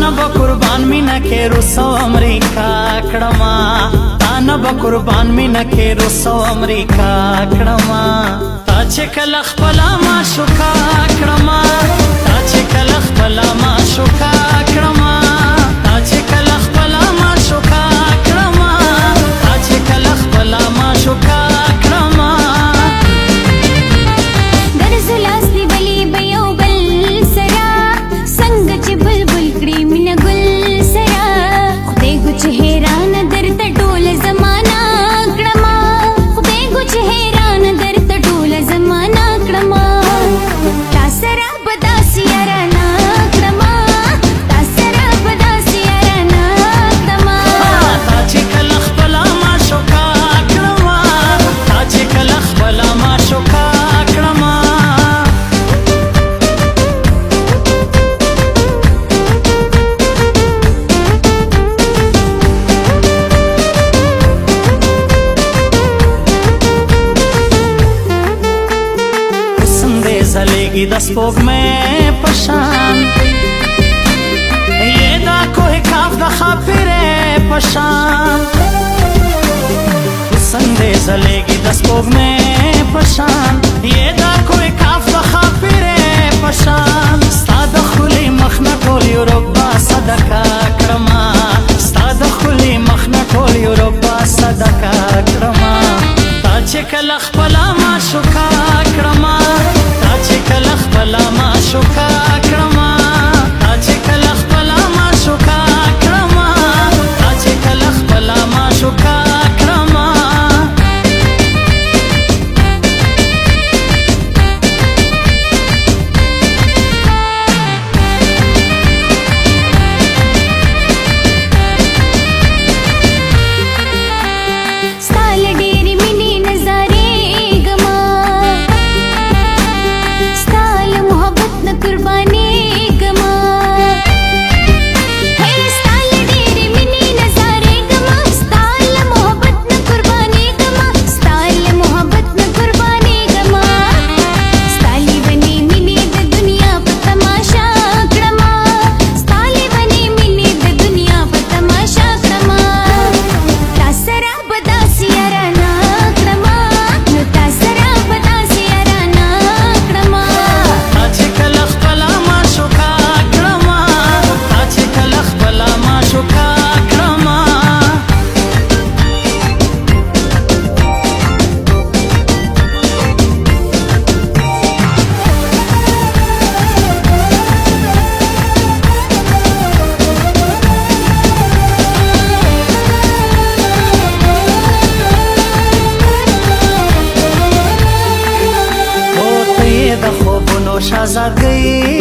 تانه به قربان مینه کې روس او امریکا کړما تانه به قربان مینه کې روس او امریکا کړما تا چې کله خپله معشوقه کړما تا چې کله خپله معشوقه کړما تا چې کله خپله معشوقه کړما تا چې کله خپله معشوقه کړما درز لاس دی بلی بیو بل سرا څنګه چې بلبل کړي مینه ګل سرا خدای ګو چې حیران درته ټول زمانہ کړما خدای ګو چې حیران درته ټول زمانہ کړما تا سره بداسي یارانه کړما تا سره بداسي یارانه کړما تا چې کله خپله معشوقه کړما تا چې کله خپله معشوقه کړما زلیگی د سپوږمۍ په شان یې دا کوه کاف د خاپیرې په شان څنګه زلیگی د سپوږمۍ په شان یې دا کوه کاف د خاپیرې په شان ستا د ښکلي مخ نه ټول یورپا صدقه کړما ستا د ښکلي مخ نه ټول یورپا صدقه کړما تا چې کله خپله معشوقه کړما تا چې کله خپله معشوقه کړما تا چې کله خپله معشوقه کړما تا چې کله خپله معشوقه کړما ستال ډېرې مینې نظارې ګما ستال محبت نه قربانې ګما ستال ډېرې مینې نظارې ګما ستال محبت نه قربانې ګما ستال محبت نه قربانې ګما ستالې بنې مینې د دنیا په تماشا کړما ستالې بنې مینې د دنیا په تماشا کړما تا سره بداسي یارانه کړما نو تا سره بداسي یارانه کړما تا چې کله خپله معشوقه کړما تا چې کله خپله معشوقه کړما او ته یې د خوبونو شهزادګۍ